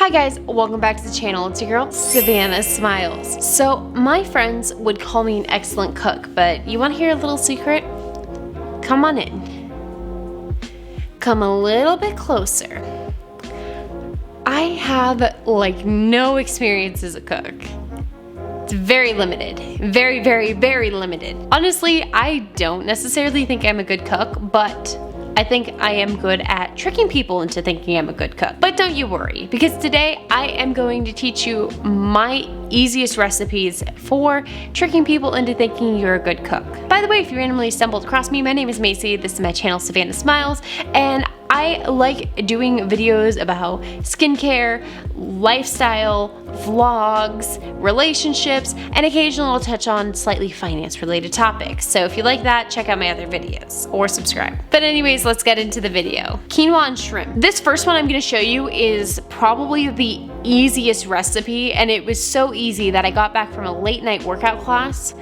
Hi guys, welcome back to the channel. It's your girl, Savannah Smiles. So my friends would call me an excellent cook, but you want to hear a little secret? Come on in. Come a little bit closer. I have like no experience as a cook. It's very limited. Very, very, very limited. Honestly, I don't necessarily think I'm a good cook, but I think I am good at tricking people into thinking I'm a good cook. But don't you worry, because today I am going to teach you my easiest recipes for tricking people into thinking you're a good cook. By the way, if you randomly stumbled across me, my name is Macy, this is my channel Savannah Smiles, and I like doing videos about skincare, lifestyle, vlogs, relationships, and occasionally I'll touch on slightly finance related topics. So if you like that, check out my other videos or subscribe. But anyways, let's get into the video. Quinoa and shrimp. This first one I'm going to show you is probably the easiest recipe, and it was so easy that I got back from a late night workout class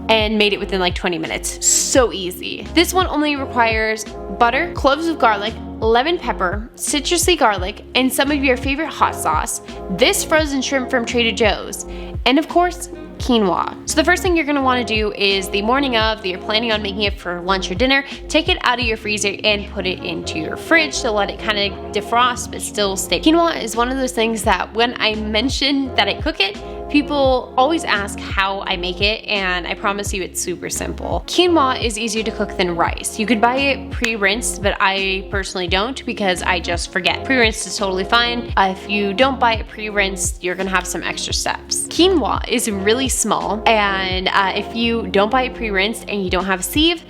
and made it within like 20 minutes. So easy. This one only requires butter, cloves of garlic, lemon pepper, citrusy garlic, and some of your favorite hot sauce, this frozen shrimp from Trader Joe's, and of course, quinoa. So the first thing you're gonna wanna do is the morning of that you're planning on making it for lunch or dinner, take it out of your freezer and put it into your fridge to let it kind of defrost but still stay. Quinoa is one of those things that when I mention that I cook it, people always ask how I make it, and I promise you it's super simple. Quinoa is easier to cook than rice. You could buy it pre-rinsed, but I personally don't because I just forget. Pre-rinsed is totally fine. If you don't buy it pre-rinsed, you're gonna have some extra steps. Quinoa is really small, and if you don't buy it pre-rinsed and you don't have a sieve,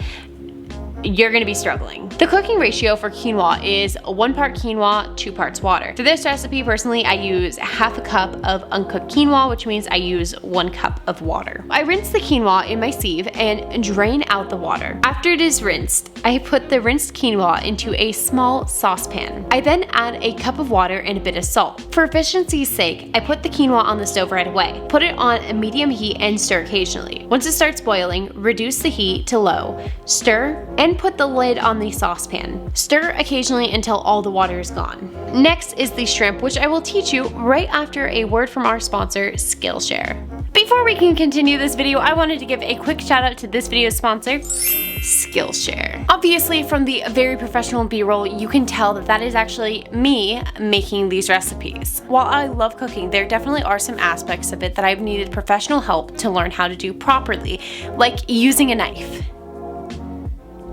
you're gonna be struggling. The cooking ratio for quinoa is 1 part quinoa, 2 parts water. For this recipe, personally, I use half a cup of uncooked quinoa, which means I use 1 cup of water. I rinse the quinoa in my sieve and drain out the water. After it is rinsed, I put the rinsed quinoa into a small saucepan. I then add a cup of water and a bit of salt. For efficiency's sake, I put the quinoa on the stove right away. Put it on a medium heat and stir occasionally. Once it starts boiling, reduce the heat to low, stir, and put the lid on the saucepan. Stir occasionally until all the water is gone. Next is the shrimp, which I will teach you right after a word from our sponsor, Skillshare. Before we can continue this video, I wanted to give a quick shout out to this video's sponsor, Skillshare. Obviously, from the very professional B-roll, you can tell that that is actually me making these recipes. While I love cooking, there definitely are some aspects of it that I've needed professional help to learn how to do properly, like using a knife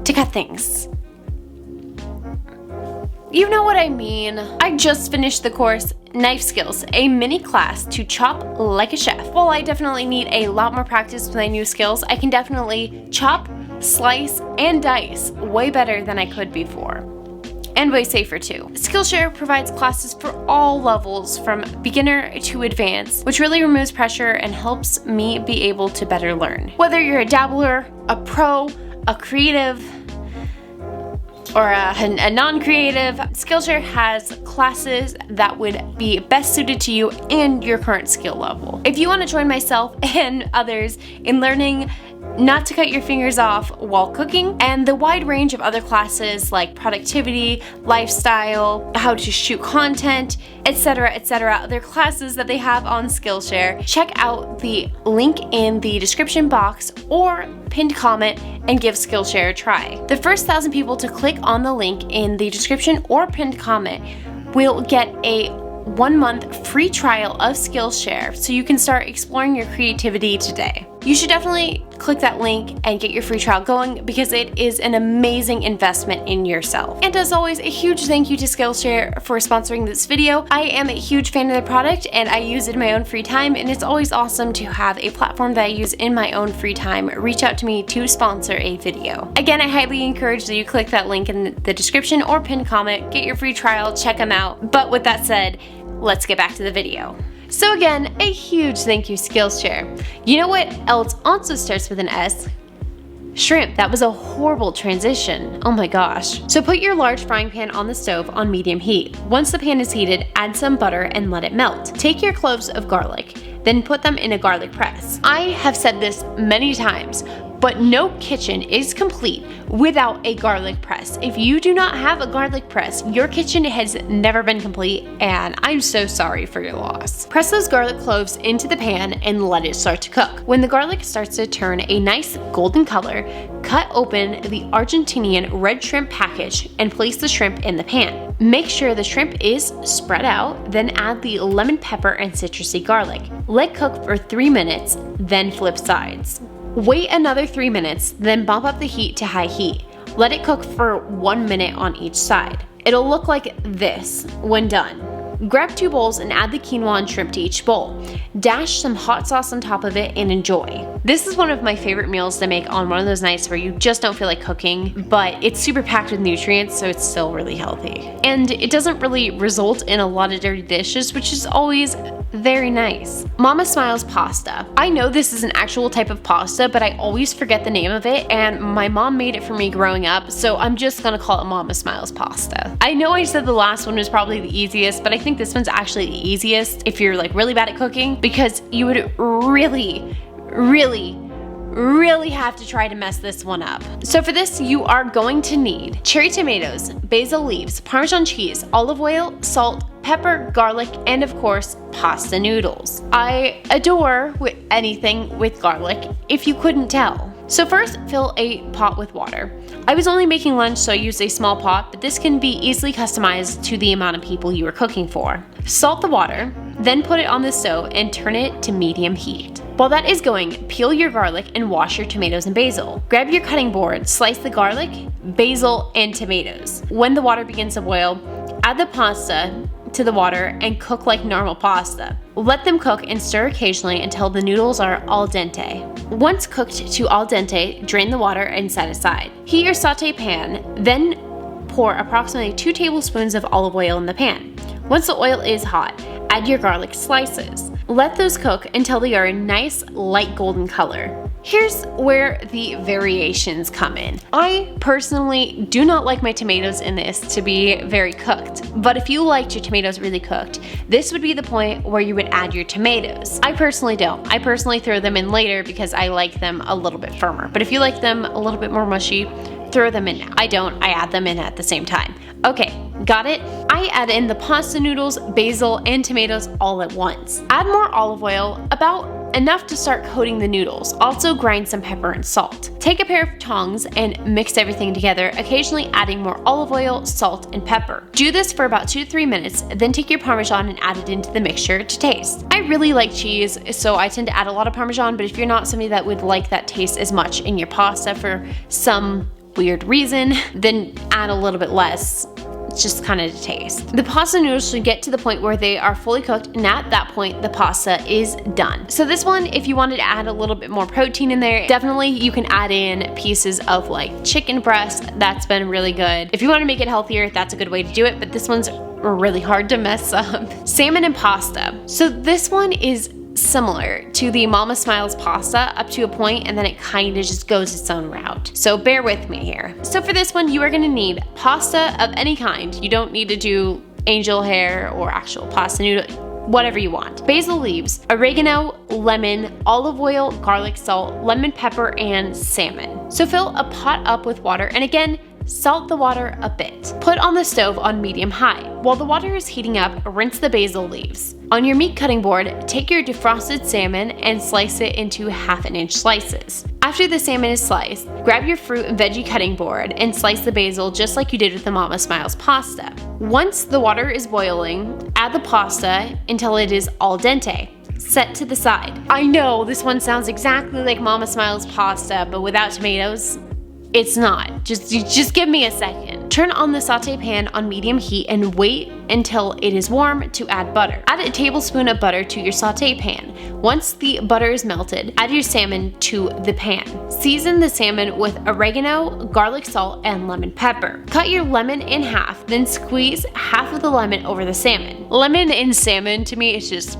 to cut things. You know what I mean. I just finished the course Knife Skills, a mini class to chop like a chef. While I definitely need a lot more practice with my new skills, I can definitely chop, slice, and dice way better than I could before. And way safer too. Skillshare provides classes for all levels from beginner to advanced, which really removes pressure and helps me be able to better learn. Whether you're a dabbler, a pro, a creative, or a non-creative, Skillshare has classes that would be best suited to you and your current skill level. If you want to join myself and others in learning not to cut your fingers off while cooking, and the wide range of other classes like productivity, lifestyle, how to shoot content, etc., other classes that they have on Skillshare, check out the link in the description box or pinned comment and give Skillshare a try. The first 1,000 people to click on the link in the description or pinned comment will get a 1-month free trial of Skillshare so you can start exploring your creativity today. You should definitely click that link and get your free trial going because it is an amazing investment in yourself. And as always, a huge thank you to Skillshare for sponsoring this video. I am a huge fan of the product and I use it in my own free time, and it's always awesome to have a platform that I use in my own free time reach out to me to sponsor a video. Again, I highly encourage that you click that link in the description or pinned comment, get your free trial, check them out. But with that said, let's get back to the video. So again, a huge thank you, Skillshare. You know what else also starts with an S? Shrimp. That was a horrible transition. Oh my gosh. So put your large frying pan on the stove on medium heat. Once the pan is heated, add some butter and let it melt. Take your cloves of garlic, then put them in a garlic press. I have said this many times, But no kitchen is complete without a garlic press. If you do not have a garlic press, your kitchen has never been complete, and I'm so sorry for your loss. Press those garlic cloves into the pan and let it start to cook. When the garlic starts to turn a nice golden color, cut open the Argentinian red shrimp package and place the shrimp in the pan. Make sure the shrimp is spread out, then add the lemon pepper and citrusy garlic. Let cook for 3 minutes, then flip sides. Wait another 3 minutes, then bump up the heat to high heat. Let it cook for 1 minute on each side. It'll look like this when done. Grab 2 bowls and add the quinoa and shrimp to each bowl. Dash some hot sauce on top of it and enjoy. This is one of my favorite meals to make on one of those nights where you just don't feel like cooking, but it's super packed with nutrients, so it's still really healthy. And it doesn't really result in a lot of dirty dishes, which is always very nice. Mama Smiles pasta. I know this is an actual type of pasta, but I always forget the name of it, and my mom made it for me growing up, so I'm just gonna call it Mama Smiles pasta. I know I said the last one was probably the easiest, but I think this one's actually the easiest if you're like really bad at cooking, because you would really have to try to mess this one up. So for this, you are going to need cherry tomatoes, basil leaves, Parmesan cheese, olive oil, salt, pepper, garlic, and of course, pasta noodles. I adore anything with garlic, if you couldn't tell. So first, fill a pot with water. I was only making lunch, so I used a small pot, but this can be easily customized to the amount of people you are cooking for. Salt the water, then put it on the stove and turn it to medium heat. While that is going, peel your garlic and wash your tomatoes and basil. Grab your cutting board, slice the garlic, basil, and tomatoes. When the water begins to boil, add the pasta to the water and cook like normal pasta. Let them cook and stir occasionally until the noodles are al dente. Once cooked to al dente, drain the water and set aside. Heat your saute pan, then pour approximately 2 tablespoons of olive oil in the pan. Once the oil is hot, add your garlic slices. Let those cook until they are a nice light golden color. Here's where the variations come in. I personally do not like my tomatoes in this to be very cooked, but if you liked your tomatoes really cooked, this would be the point where you would add your tomatoes. I personally don't. I personally throw them in later because I like them a little bit firmer, but if you like them a little bit more mushy, throw them in now. I don't, I add them in at the same time. Okay, got it? I add in the pasta noodles, basil, and tomatoes all at once. Add more olive oil, about enough to start coating the noodles. Also grind some pepper and salt. Take a pair of tongs and mix everything together, occasionally adding more olive oil, salt, and pepper. Do this for about 2 to 3 minutes, then take your Parmesan and add it into the mixture to taste. I really like cheese, so I tend to add a lot of Parmesan, but if you're not somebody that would like that taste as much in your pasta for some weird reason, then add a little bit less. It's just kind of to taste. The pasta noodles should get to the point where they are fully cooked, and at that point the pasta is done. So this one, if you wanted to add a little bit more protein in there, definitely you can add in pieces of like chicken breast. That's been really good. If you want to make it healthier, that's a good way to do it, but this one's really hard to mess up. Salmon and pasta. So this one is similar to the Mama Smiles pasta up to a point, and then it kind of just goes its own route. So bear with me here. So for this one, you are gonna need pasta of any kind. You don't need to do angel hair or actual pasta noodle, whatever you want. Basil leaves, oregano, lemon, olive oil, garlic salt, lemon pepper, and salmon. So fill a pot up with water, and again, salt the water a bit. Put on the stove on medium high. While the water is heating up, rinse the basil leaves. On your meat cutting board, take your defrosted salmon and slice it into 1/2 inch slices. After the salmon is sliced, grab your fruit and veggie cutting board and slice the basil just like you did with the Mama Smiles pasta. Once the water is boiling, add the pasta until it is al dente. Set to the side. I know this one sounds exactly like Mama Smiles pasta, but without tomatoes. It's not. Just give me a second. Turn on the saute pan on medium heat and wait until it is warm to add butter. Add a tablespoon of butter to your saute pan. Once the butter is melted, add your salmon to the pan. Season the salmon with oregano, garlic salt, and lemon pepper. Cut your lemon in half, then squeeze half of the lemon over the salmon. Lemon in salmon to me is just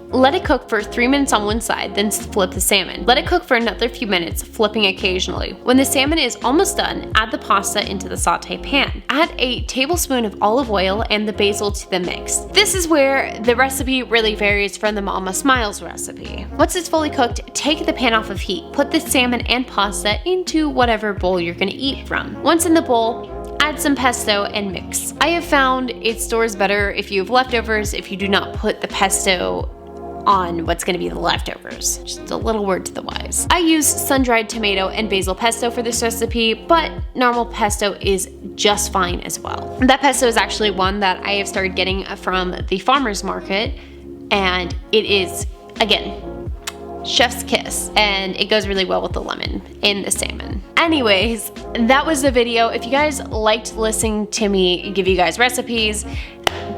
Let it cook for 3 minutes on one side, then flip the salmon. Let it cook for another few minutes, flipping occasionally. When the salmon is almost done, add the pasta into the saute pan. Add a tablespoon of olive oil and the basil to the mix. This is where the recipe really varies from the Mama Smiles recipe. Once it's fully cooked, take the pan off of heat. Put the salmon and pasta into whatever bowl you're gonna eat from. Once in the bowl, add some pesto and mix. I have found it stores better if you have leftovers if you do not put the pesto on what's going to be the leftovers. Just a little word to the wise. I use sun-dried tomato and basil pesto for this recipe, but normal pesto is just fine as well. That pesto is actually one that I have started getting from the farmer's market, and it is, again, chef's kiss, and it goes really well with the lemon in the salmon. Anyways, that was the video. If you guys liked listening to me give you guys recipes,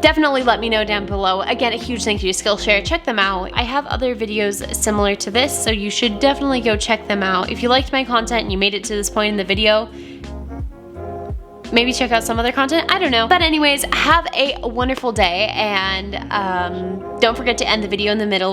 definitely let me know down below. Again, a huge thank you to Skillshare. Check them out. I have other videos similar to this, so you should definitely go check them out. If you liked my content and you made it to this point in the video, maybe check out some other content, I don't know. But anyways, have a wonderful day, and don't forget to end the video in the middle